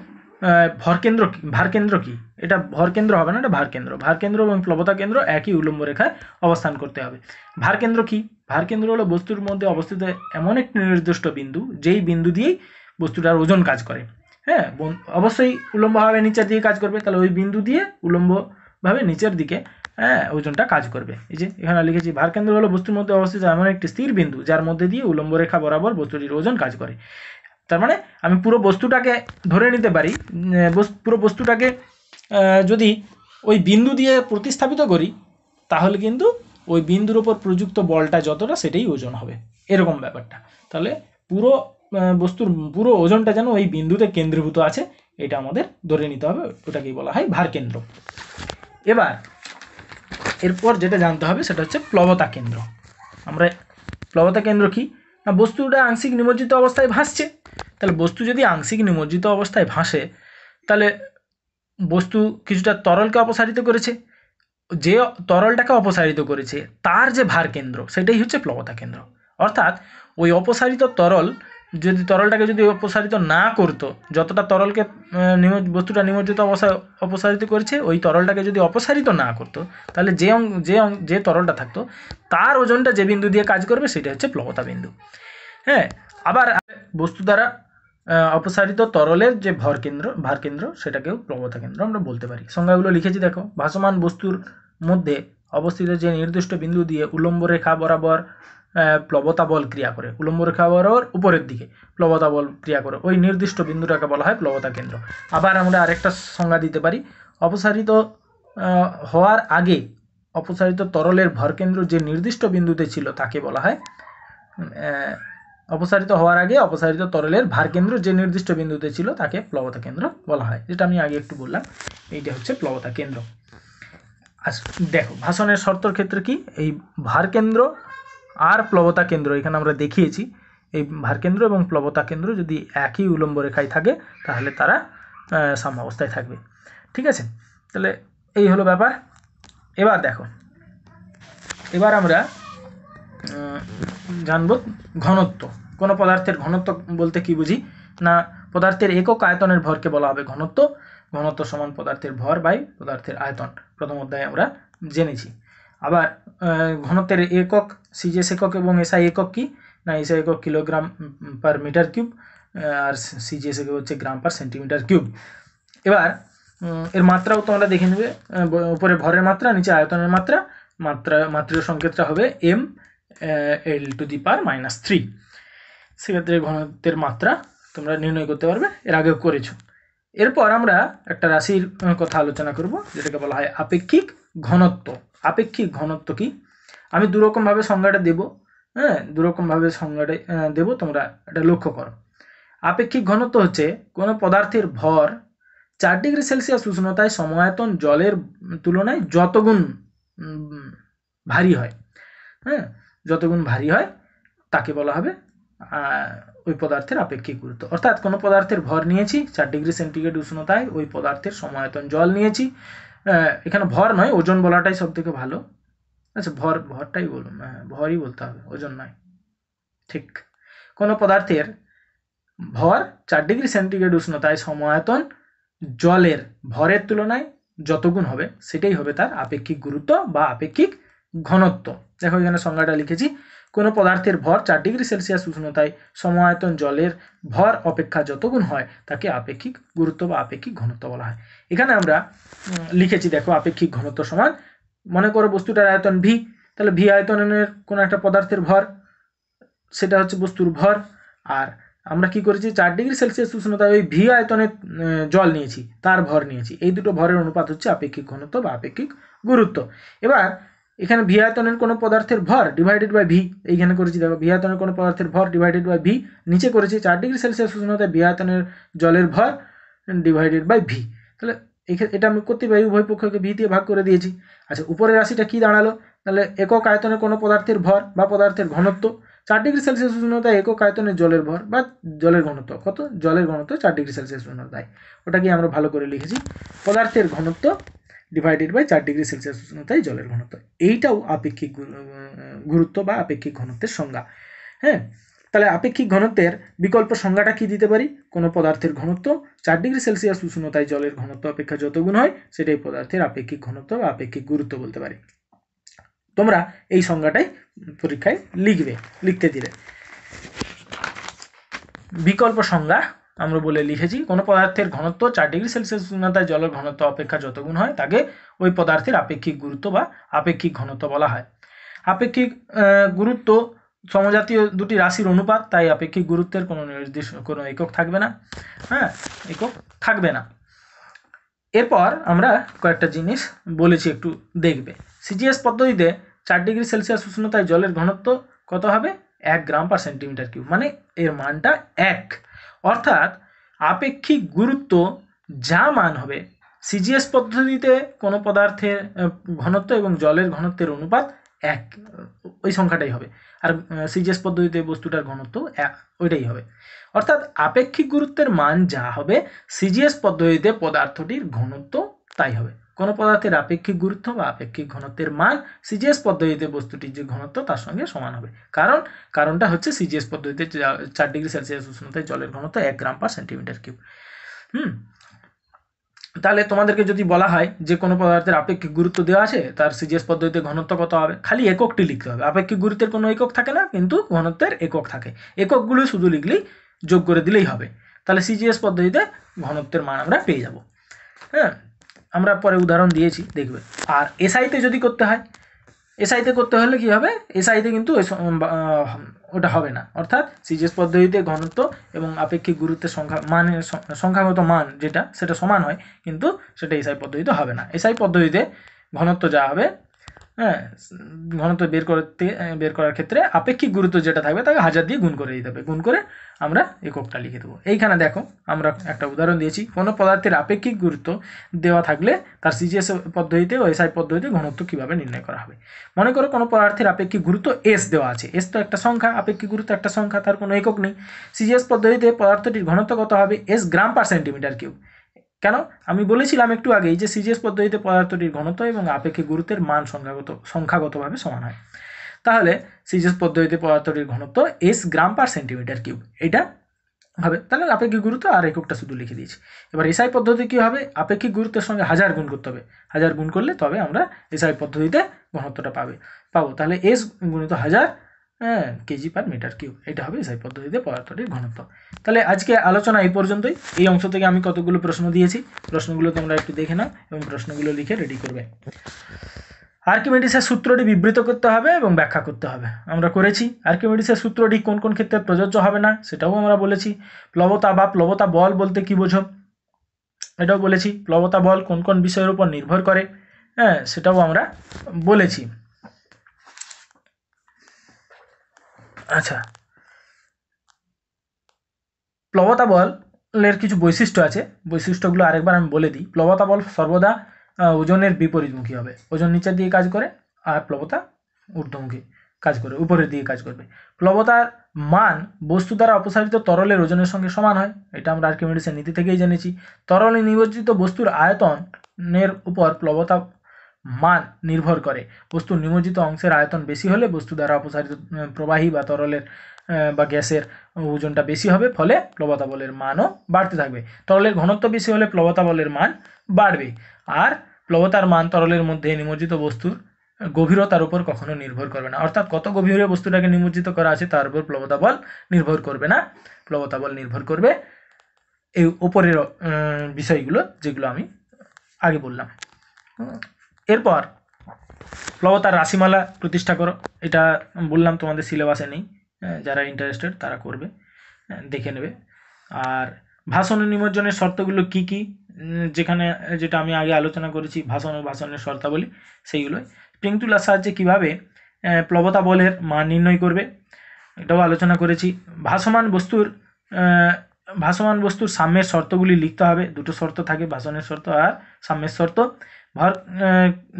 ভারকেন্দ্র কি? এটা ভরকেন্দ্র হবে না, এটা ভারকেন্দ্র এবং প্লবতা কেন্দ্র একই উলম্ব রেখায় অবস্থান করতে হবে। ভারকেন্দ্র কি? ভারকেন্দ্র হলো বস্তুর মধ্যে অবস্থিত এমন একটি নির্দিষ্ট বিন্দু, যেই বিন্দু দিয়েই বস্তুটার ওজন কাজ করে। হ্যাঁ, অবশ্যই উলম্বভাবে নিচের দিকে কাজ করবে, তাহলে ওই বিন্দু দিয়ে উলম্বভাবে নিচের দিকে ওজনটা কাজ করবে। এই যে এখানে লিখেছি, ভারকেন্দ্র হলো বস্তুর মধ্যে অবস্থিত এমন একটি স্থির বিন্দু যার মধ্যে দিয়ে উলম্ব রেখা বরাবর বস্তুটির ওজন কাজ করে। তার মানে আমি পুরো বস্তুটাকে ধরে নিতে পারি, পুরো বস্তুটাকে যদি ওই বিন্দু দিয়ে প্রতিস্থাপিত করি তাহলে কিন্তু ওই বিন্দুর ওপর প্রযুক্ত বলটা যতটা সেটাই ওজন হবে, এরকম ব্যাপারটা। তাহলে পুরো বস্তুর পুরো ওজনটা যেন ওই বিন্দুতে কেন্দ্রীভূত আছে, এটা আমাদের ধরে নিতে হবে, ওটাকেই বলা হয় ভারকেন্দ্র। এবার এরপর যেটা জানতে হবে সেটা হচ্ছে প্লবতা কেন্দ্র। আমরা প্লবতা কেন্দ্র কি না, বস্তুটা আংশিক নিমজ্জিত অবস্থায় ভাসছে। তাহলে বস্তু যদি আংশিক নিমজ্জিত অবস্থায় ভাসে তাহলে বস্তু কিছুটা তরলকে অপসারিত করেছে, যে তরলটাকে অপসারিত করেছে তার যে ভার কেন্দ্র সেটাই হচ্ছে প্লবতা কেন্দ্র। অর্থাৎ ওই অপসারিত তরলটাকে যদি অপসারিত না করতো, যতটা তরলকে বস্তুটা নিমজ্জিত অবস্থায় অপসারিত করেছে ওই তরলটাকে যদি অপসারিত না করতো তাহলে যে তরলটা থাকতো তার ওজনটা যে বিন্দু দিয়ে কাজ করবে সেটা হচ্ছে প্লবতা বিন্দু। হ্যাঁ, আবার বস্তু দ্বারা অপসারিত তরলের যে ভারকেন্দ্র সেটাকেও প্লবতা কেন্দ্র আমরা বলতে পারি। সংজ্ঞাগুলো লিখেছি দেখো, ভাসমান বস্তুর মধ্যে অবস্থিত যে নির্দিষ্ট বিন্দু দিয়ে উলম্ব রেখা বরাবর প্লবতা বল ক্রিয়া করে, উলম্ব রেখা বরাবর উপরের দিকে প্লবতা বল ক্রিয়া করে, ওই নির্দিষ্ট বিন্দুটাকে বলা হয় প্লবতা কেন্দ্র। আবার আমরা আরেকটা সংজ্ঞা দিতে পারি, অপসারিত হওয়ার আগে অপসারিত তরলের ভরকেন্দ্র যে নির্দিষ্ট বিন্দুতে ছিল তাকে বলা হয় অপসারিত হওয়ার আগে অপসারিত তরলের ভারকেন্দ্র যে নির্দিষ্ট বিন্দুতে ছিল তাকে প্লবতা কেন্দ্র বলা হয়, যেটা আমি আগে একটু বললাম, এইটা হচ্ছে প্লবতা কেন্দ্র। আচ্ছা দেখো, ভাসনের শর্তর ক্ষেত্রে কি, এই ভারকেন্দ্র আর প্লবতা কেন্দ্র এখানে আমরা দেখিয়েছি, এই ভারকেন্দ্র এবং প্লবতা কেন্দ্র যদি একই উলম্ব রেখায় থাকে তাহলে তারা সাম্য অবস্থায় থাকবে। ঠিক আছে, তাহলে এই হলো ব্যাপার। এবার দেখো, এবার আমরা জানব ঘনত্ব। কোনো পদার্থের ঘনত্ব বলতে কি বুঝি না, পদার্থের একক আয়তনের ভরকে বলা হবে ঘনত্ব। ঘনত্ব সমান পদার্থের ভর বাই পদার্থের আয়তন, প্রথম অধ্যায়ে আমরা জেনেছি। আবার ঘনত্বের একক সিজিএস একক এবং এসআই একক কি না, এসআই একক কিলোগ্রাম পার মিটার কিউব আর সিজিএস একক হচ্ছে গ্রাম পার সেন্টিমিটার কিউব। এবার এর মাত্রাও তোমরা দেখে নেবে, উপরে ভরের মাত্রা, নিচে আয়তনের মাত্রা, মাত্রার সংকেতটা হবে m l⁻³ সেক্ষেত্রে ঘনত্বের মাত্রা তোমরা নির্ণয় করতে পারবে, এর আগেও করেছো। এরপর আমরা একটা রাশির কথা আলোচনা করব যেটাকে বলা হয় আপেক্ষিক ঘনত্ব। আপেক্ষিক ঘনত্ব কি? আমি দুরকমভাবে সংজ্ঞাটা দেব, দুরকমভাবে সংজ্ঞাটা দেব, তোমরা এটা লক্ষ্য করো। আপেক্ষিক ঘনত্ব হচ্ছে কোনো পদার্থের ভর 4 ডিগ্রি সেলসিয়াস উষ্ণতায় সমআয়তন জলের তুলনায় যতগুণ ভারী হয়, যতগুণ ভারী হয় তাকে বলা হবে ওই পদার্থের আপেক্ষিক গুরুত্ব। অর্থাৎ কোনো পদার্থের ভর নিয়েছি 4 ডিগ্রি সেন্টিগ্রেড উষ্ণতায়, ওই পদার্থের সমআয়তন জল নিয়েছি, এখানে ভর নয়, ওজন বলাটাই সব থেকে ভালো। আচ্ছা, ভরটাই বলুন, ভরই বলতে হবে, ওজন নয়। ঠিক, কোনো পদার্থের ভর 4 ডিগ্রি সেন্টিগ্রেড উষ্ণতায় সমআয়তন জলের ভরের তুলনায় যতগুণ হবে সেটাই হবে তার আপেক্ষিক গুরুত্ব বা আপেক্ষিক ঘনত্ব। দেখো এখানে সংজ্ঞাটা লিখেছি, কোনো পদার্থের ভর 4 ডিগ্রি সেলসিয়াস উষ্ণতায় সমআয়তন জলের ভর অপেক্ষা যতগুণ হয় তাকে আপেক্ষিক গুরুত্ব বা আপেক্ষিক ঘনত্ব বলা হয়। এখানে আমরা লিখেছি, দেখো আপেক্ষিক ঘনত্ব সমান, মনে করো বস্তুটার আয়তন ভি, তাহলে ভি আয়তনের কোনো একটা পদার্থের ভর, সেটা হচ্ছে বস্তুর ভর, আর আমরা কি করেছি 4 ডিগ্রি সেলসিয়াস উষ্ণতায় ওই ভি আয়তনের জল নিয়েছি, তার ভর নিয়েছি, এই দুটো ভরের অনুপাত হচ্ছে আপেক্ষিক ঘনত্ব বা আপেক্ষিক গুরুত্ব। এবার এখানে ভি আয়তনের কোনো পদার্থের ভর ডিভাইডেড বাই ভি, এইখানে করেছি, দেখো ভি আয়তনের কোনো পদার্থের ভর ডিভাইডেড বাই ভি, নিচে করেছি 4 ডিগ্রি সেলসিয়াস উষ্ণতায় ভি আয়তনের জলের ভর ডিভাইডেড বাই ভি। তাহলে এটা আমি করতে পারি, উভয় পক্ষকে ভি দিয়ে ভাগ করে দিয়েছি। আচ্ছা, উপরের রাশিটা কি দাঁড়ালো? তাহলে একক আয়তনের কোনো পদার্থের ভর বা পদার্থের ঘনত্ব 4 ডিগ্রি সেলসিয়াস উষ্ণতায় একক আয়তনের জলের ভর বা জলের ঘনত্ব কত? জলের ঘনত্ব 4 ডিগ্রি সেলসিয়াস উষ্ণতায়, ওটাকে আমরা ভালো করে লিখেছি পদার্থের ঘনত্ব ডিভাইডেড বাই 4 ডিগ্রি সেলসিয়াস উষ্ণতায় জলের ঘনত্ব। এইটাও আপেক্ষিক গুরুত্ব বা আপেক্ষিক ঘনত্বের সংজ্ঞা। হ্যাঁ, তাহলে আপেক্ষিক ঘনত্বের বিকল্প সংজ্ঞাটা কি দিতে পারি? কোনো পদার্থের ঘনত্ব 4 ডিগ্রি সেলসিয়াস উষ্ণতায় জলের ঘনত্ব অপেক্ষা যতগুণ হয় সেটাই পদার্থের আপেক্ষিক ঘনত্ব বা আপেক্ষিক গুরুত্ব বলতে পারি। তোমরা এই সংজ্ঞাটাই পরীক্ষায় লিখতে দিলে। বিকল্প সংজ্ঞা আমরা বলে লিখেছি, কোনো পদার্থের ঘনত্ব 4 ডিগ্রি সেলসিয়াস উষ্ণতায় জলের ঘনত্ব অপেক্ষা যতগুণ হয় তাকে ওই পদার্থের আপেক্ষিক গুরুত্ব বা আপেক্ষিক ঘনত্ব বলা হয়। আপেক্ষিক গুরুত্ব সমজাতীয় দুটি রাশির অনুপাত, তাই আপেক্ষিক গুরুত্বের কোনো নির্দিষ্ট কোনো একক থাকবে না, একক থাকবে না। এরপর আমরা কয়েকটা জিনিস বলেছি, একটু দেখবে। সিজিএস পদ্ধতিতে 4 ডিগ্রি সেলসিয়াস উষ্ণতায় জলের ঘনত্ব কত হবে? 1 গ্রাম পার সেন্টিমিটার কিউব, মানে এর মানটা 1। অর্থাৎ আপেক্ষিক গুরুত্ব যা মান হবে সিজিএস পদ্ধতিতে কোনো পদার্থের ঘনত্ব এবং জলের ঘনত্বের অনুপাত 1, ওই সংখ্যাটাই হবে। আর সিজিএস পদ্ধতিতে বস্তুটার ঘনত্ব ওইটাই হবে। অর্থাৎ আপেক্ষিক গুরুত্বের মান যা হবে সিজিএস পদ্ধতিতে পদার্থটির ঘনত্ব তাই হবে। কোনো পদার্থের আপেক্ষিক গুরুত্ব বা আপেক্ষিক ঘনত্বের মান সিজিএস পদ্ধতিতে বস্তুটির যে ঘনত্ব তার সঙ্গে সমান হবে। কারণটা হচ্ছে সিজিএস পদ্ধতিতে 4 ডিগ্রি সেলসিয়াস উষ্ণতায় জলের ঘনত্ব 1 গ্রাম পার সেন্টিমিটার কিউব। তাহলে তোমাদেরকে যদি বলা হয় যে কোনো পদার্থের আপেক্ষিক গুরুত্ব দেওয়া আছে, তার সিজিএস পদ্ধতিতে ঘনত্ব কত হবে, খালি এককটি লিখতে হবে। আপেক্ষিক গুরুত্বের কোনো একক থাকে না, কিন্তু ঘনত্বের একক থাকে। এককগুলো শুধু লিখলেই, যোগ করে দিলেই হবে। তাহলে সিজিএস পদ্ধতিতে ঘনত্বের মান আমরা পেয়ে যাব। হ্যাঁ, আমরা পরে উদাহরণ দিয়েছি, দেখবে। আর এসআইতে যদি করতে হয়, এসআইতে করতে হলে কি হবে? এসআইতে কিন্তু ওটা হবে না। অর্থাৎ সিজিএস পদ্ধতিতে ঘনত্ব এবং আপেক্ষিক গুরুত্বের সংখ্যাগত মান যেটা, সেটা সমান হয়, কিন্তু সেটা এসআই পদ্ধতিতে হবে না। এসআই পদ্ধতিতে ঘনত্ব যা হবে, ঘনত্ব বের করার ক্ষেত্রে আপেক্ষিক গুরুত্ব যেটা থাকবে তাকে 1000 দিয়ে গুণ করে দিতে হবে। গুণ করে আমরা এককটা লিখে দেবো। এইখানে দেখো আমরা একটা উদাহরণ দিয়েছি, কোনো পদার্থের আপেক্ষিক গুরুত্ব দেওয়া থাকলে তার সিজিএস পদ্ধতিতে ও এসআই পদ্ধতিতে ঘনত্ব কীভাবে নির্ণয় করা হবে। মনে করো কোনো পদার্থের আপেক্ষিক গুরুত্ব এস দেওয়া আছে। এস তো একটা সংখ্যা, আপেক্ষিক গুরুত্ব একটা সংখ্যা, তার কোনো একক নেই। সিজিএস পদ্ধতিতে পদার্থটির ঘনত্ব কত হবে? এস গ্রাম পার সেন্টিমিটার কিউব। কেন? আমি বলেছিলাম একটু আগেই যে সিজিএস পদ্ধতিতে পদার্থটির ঘনত্ব এবং আপেক্ষিক গুরুত্বের মান সংখ্যাগতভাবে সমান হয়। তাহলে সিজিএস পদ্ধতিতে পদার্থটির ঘনত্ব এস গ্রাম পার সেন্টিমিটার কিউব, এটা হবে। তাহলে আপেক্ষিক গুরুত্ব আর এককটা শুধু লিখে দিয়েছি। এবার এসআই পদ্ধতি কী হবে? আপেক্ষিক গুরুত্বের সঙ্গে 1000 গুণ করতে হবে। 1000 গুণ করলে তবে আমরা এসআই পদ্ধতিতে ঘনত্বটা পাবো। তাহলে এস গুণিত 1000 কেজি পার মিটার কিউব। এটা হবে এসআই পদ্ধতিতে পদার্থটির ঘনত্ব। তাহলে আজকে আলোচনা এই পর্যন্তই। এই অংশ থেকে আমি কতগুলো প্রশ্ন দিয়েছি, প্রশ্নগুলো তোমরা একটু দেখে নাও এবং প্রশ্নগুলো লিখে রেডি করবে। আর্কিমিডিসের সূত্রটি বিবৃত করতে হবে এবং ব্যাখ্যা করতে হবে, আমরা করেছি। আর্কিমিডিসের সূত্রটি কোন কোন ক্ষেত্রে প্রযোজ্য হবে না সেটাও আমরা বলেছি। প্লবতা বা প্লবতা বল বলতে কি বোঝো এটাও বলেছি। প্লবতা বল কোন কোন বিষয়ের উপর নির্ভর করে সেটাও আমরা বলেছি। আচ্ছা, প্লবতা বলের কিছু বৈশিষ্ট্য আছে, বৈশিষ্ট্যগুলো আরেকবার আমি বলে দিই। প্লবতা বল সর্বদা ওজনের বিপরীতমুখী হবে, ওজন নিচের দিকে কাজ করে আর প্লবতা ঊর্ধ্বমুখী কাজ করে, উপরের দিকে কাজ করবে। প্লবতার মান বস্তু দ্বারা অপসারিত তরলের ওজনের সঙ্গে সমান হয়, এটা আমরা আর্কিমিডিসের নীতি থেকেই জেনেছি। তরলে নিমজ্জিত বস্তুর আয়তনের উপর প্লবতা মান নির্ভর করে। বস্তুর নিমজ্জিত অংশের আয়তন বেশি হলে বস্তু দ্বারা অপসারিত প্রবাহী বা তরলের বা গ্যাসের ওজনটা বেশি হবে, ফলে প্লবতা বলের মানও বাড়তে থাকবে। তরলের ঘনত্ব বেশি হলে প্লবতা বলের মান বাড়বে। আর প্লবতার মান তরলের মধ্যে নিমজ্জিত বস্তুর গভীরতার উপর কখনো নির্ভর করবে না, অর্থাৎ কত গভীরে বস্তুটাকে নিমজ্জিত করা আছে তার উপর প্লবতা বল নির্ভর করবে না। প্লবতা বল নির্ভর করবে এই উপরের বিষয়গুলো যেগুলো আমি আগে বললাম। এরপর প্লবতার রাশিমালা প্রতিষ্ঠা করো, এটা বললাম তোমাদের সিলেবাসে নেই, যারা ইন্টারেস্টেড তারা করবে, দেখে নেবে। আর ভাষণ ও নিমজ্জনের শর্তগুলো কি কি, যেখানে যেটা আমি আগে আলোচনা করেছি ভাষণ ও ভাষণের শর্তাবলী, সেইগুলোই। স্প্রিং তুলার সাহায্যে কীভাবে প্লবতা বলের মান নির্ণয় করবে এটাও আলোচনা করেছি। ভাসমান বস্তুর সাম্যের শর্তগুলি লিখতে হবে, দুটো শর্ত থাকে, ভাষণের শর্ত আর সাম্যের শর্ত।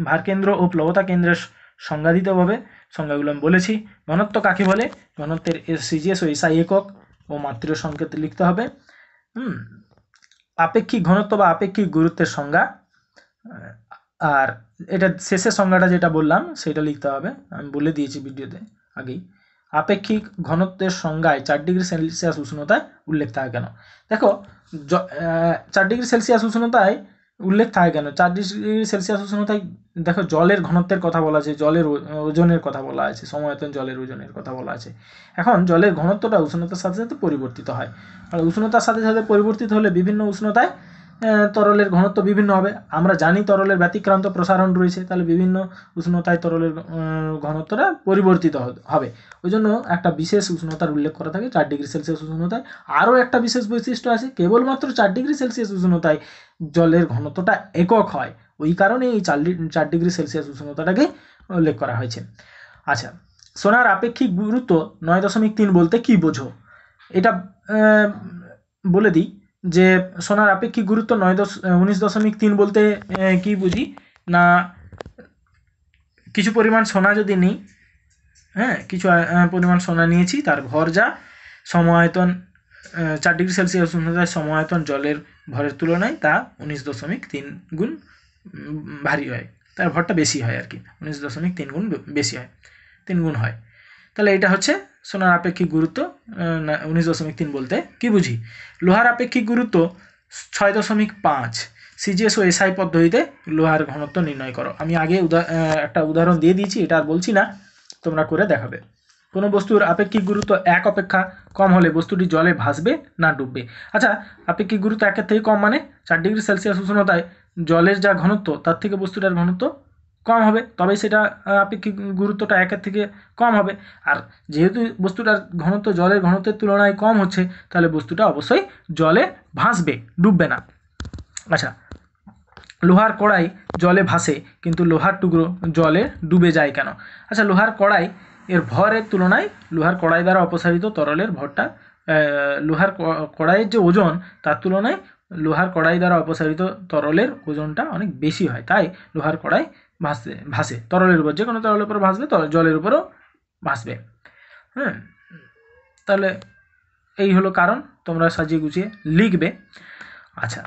ভারকেন্দ্র ও প্লবতা কেন্দ্রের সংজ্ঞা দিতে হবে, সংজ্ঞাগুলো আমি বলেছি। ঘনত্ব কাকে বলে, ঘনত্বের সিজিএস ও এসআই একক ও মাত্রা সংকেত লিখতে হবে। আপেক্ষিক ঘনত্ব বা আপেক্ষিক গুরুত্বের সংজ্ঞা, আর এটা শেষের সংজ্ঞাটা যেটা বললাম সেটা লিখতে হবে, আমি বলে দিয়েছি ভিডিওতে আগেই। আপেক্ষিক ঘনত্বের সংজ্ঞায় 4 ডিগ্রি সেলসিয়াস উষ্ণতায় উল্লেখ থাকে কেন। দেখো 4 ডিগ্রি সেলসিয়াস উষ্ণতায় উল্লেখ থাকে কেন, 4 ডিগ্রি সেলসিয়াস উষ্ণতায় দেখো জলের ঘনত্বের কথা বলা আছে, জলের ওজনের কথা বলা আছে, সমায়তন জলের ওজনের কথা বলা আছে। এখন জলের ঘনত্বটা উষ্ণতার সাথে সাথে পরিবর্তিত হয়, আর উষ্ণতার সাথে সাথে পরিবর্তিত হলে বিভিন্ন উষ্ণতায় তরলের ঘনত্ব বিভিন্ন হবে। আমরা জানি তরলের ব্যতিক্রান্ত প্রসারণ রয়েছে, তাহলে বিভিন্ন উষ্ণতায় তরলের ঘনত্বটা পরিবর্তিত হবে। ওই জন্য একটা বিশেষ উষ্ণতার উল্লেখ করা থাকে 4 ডিগ্রি সেলসিয়াস উষ্ণতায়। আরও একটা বিশেষ বৈশিষ্ট্য আছে, কেবলমাত্র 4 ডিগ্রি সেলসিয়াস উষ্ণতায় জলের ঘনত্বটা একক হয়, ওই কারণে এই 4 ডিগ্রি সেলসিয়াস উষ্ণতাটাকে উল্লেখ করা হয়েছে। আচ্ছা, সোনার আপেক্ষিক গুরুত্ব 9.3 বলতে কি বোঝো, এটা বলে দিই যে সোনার আপেক্ষিক গুরুত্ব 19.3 বলতে কি বুঝি না, কিছু পরিমাণ সোনা যদি নিই, কিছু পরিমাণ সোনা নিয়েছি, তার ভর যা সমায়তন 4 ডিগ্রি সেলসিয়াস উষ্ণতায় সমায়তন জলের ভরের তুলনায় তা 19.3 গুণ ভারী হয়, তার ভরটা বেশি হয় আর কি, 19.3 গুণ বেশি হয়, 3 গুণ হয়। তাহলে এটা হচ্ছে সোনার আপেক্ষিক গুরুত্ব 19.3 বলতে কি বুঝি। লোহার আপেক্ষিক গুরুত্ব 6.5 সিজিএস ও এসআই পদ্ধতিতে লোহার ঘনত্ব নির্ণয় করো। আমি আগে একটা উদাহরণ দিয়ে দিয়েছি, এটা আর বলছি না, তোমরা করে দেখাবে। কোনো বস্তুর আপেক্ষিক গুরুত্ব 1 অপেক্ষা কম হলে বস্তুটি জলে ভাসবে না ডুববে। আচ্ছা, আপেক্ষিক গুরুত্ব 1 থেকে কম মানে 4 ডিগ্রি সেলসিয়াস উষ্ণতায় জলের যা ঘনত্ব তার থেকে বস্তুটার ঘনত্ব কম হবে, তবে সেটা আপেক্ষিক গুরুত্বটা 1 থেকে কম হবে। আর যেহেতু বস্তুটার ঘনত্ব জলের ঘনত্বের তুলনায় কম হচ্ছে, তাহলে বস্তুটা অবশ্যই জলে ভাসবে, ডুববে না। আচ্ছা, লোহার কড়াই জলে ভাসে কিন্তু লোহার টুকরো জলে ডুবে যায় কেন। আচ্ছা, লোহার কড়াই এর ভরের তুলনায় লোহার কড়াই দ্বারা অপসারিত তরলের ভরটা, লোহার কড়াইয়ের যে ওজন তার তুলনায় লোহার কড়াই দ্বারা অপসারিত তরলের ওজনটা অনেক বেশি হয়, তাই লোহার কড়াই ভাসে তরলের উপর, যে কোনো তরলের উপর ভাসবে, জলের উপরও ভাসবে। তাহলে এই হলো কারণ, তোমরা সাজিয়ে গুছিয়ে লিখবে। আচ্ছা,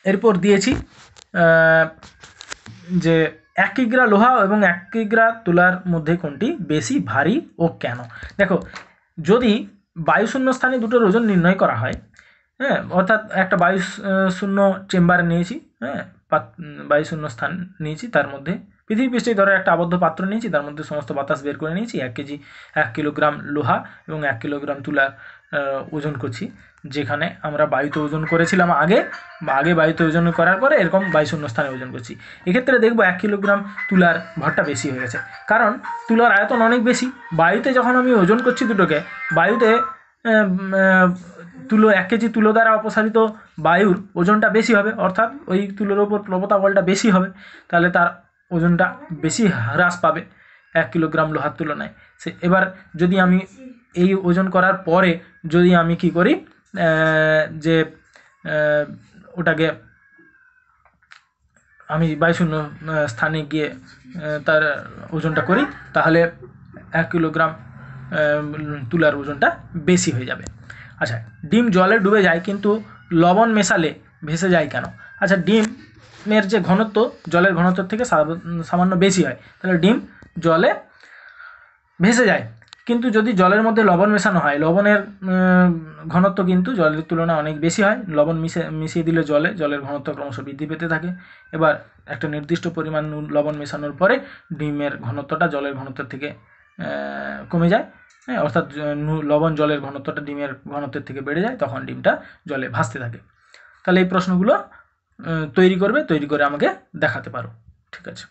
এরপর দিয়েছি যে 1 কিগ্রা লোহা এবং 1 কিগ্রা তুলার মধ্যে কোনটি বেশি ভারী ও কেন। দেখো, যদি বায়ুশূন্য স্থানে দুটোর ওজন নির্ণয় করা হয়, অর্থাৎ একটা বায়ুশূন্য চেম্বার নিয়েছি, বায়ুশূন্য স্থান নিয়েছি, তার মধ্যে পৃথিবী পৃষ্ঠে ধরো একটা আবদ্ধ পাত্র নিয়েছি, তার মধ্যে সমস্ত বাতাস বের করে নিয়েছি, 1 কিলোগ্রাম লোহা এবং 1 কিলোগ্রাম তুলা ওজন করছি, যেখানে আমরা বায়ুতে ওজন করেছিলাম আগে বায়ুতে ওজন করার পরে এরকম বায়ুশূন্য স্থানে ওজন করছি। এক্ষেত্রে দেখবো 1 কিলোগ্রাম তুলার ভরটা বেশি হয়ে গেছে, কারণ তুলার আয়তন অনেক বেশি। বায়ুতে যখন আমি ওজন করছি দুটোকে, বায়ুতে তুলো 1 কেজি তুলো দ্বারা অপসারিত বায়ুর ওজনটা বেশি হবে, অর্থাৎ ওই তুলোর ওপর প্রবণতা বলটা বেশি হবে, তাহলে তার ওজনটা বেশি হ্রাস পাবে 1 কিলোগ্রাম লোহার তুলনায়। এবার যদি আমি এই ওজন করার পরে যদি আমি কি করি, যে ওটাকে আমি বায়ুশূন্য স্থানে গিয়ে তার ওজনটা করি, তাহলে 1 কিলোগ্রাম তুলার ওজনটা বেশি হয়ে যাবে। আচ্ছা, ডিম জলে ডুবে যায় কিন্তু লবণ মেশালে ভেসে যায় কেন? আচ্ছা, ডিমের যে ঘনত্ব জলের ঘনত্বের থেকে সামান্য বেশি হয়, তাহলে ডিম জলে ভেসে যায়। কিন্তু যদি জলের মধ্যে লবণ মেশানো হয়, লবণের ঘনত্ব কিন্তু জলের তুলনায় অনেক বেশি হয়। লবণ মিশিয়ে দিলে জলের ঘনত্ব ক্রমশ বৃদ্ধি পেতে থাকে। এবার একটা নির্দিষ্ট পরিমাণ লবণ মেশানোর পরে ডিমের ঘনত্বটা জলের ঘনত্বের থেকে কমে যায়, অর্থাৎ লবণ জলের ঘনত্বটা ডিমের ঘনত্বের থেকে বেড়ে যায়, তখন ডিমটা জলে ভাসতে থাকে। তাহলে এই প্রশ্নগুলো তৈরি করে আমাকে দেখাতে পারো। ঠিক আছে।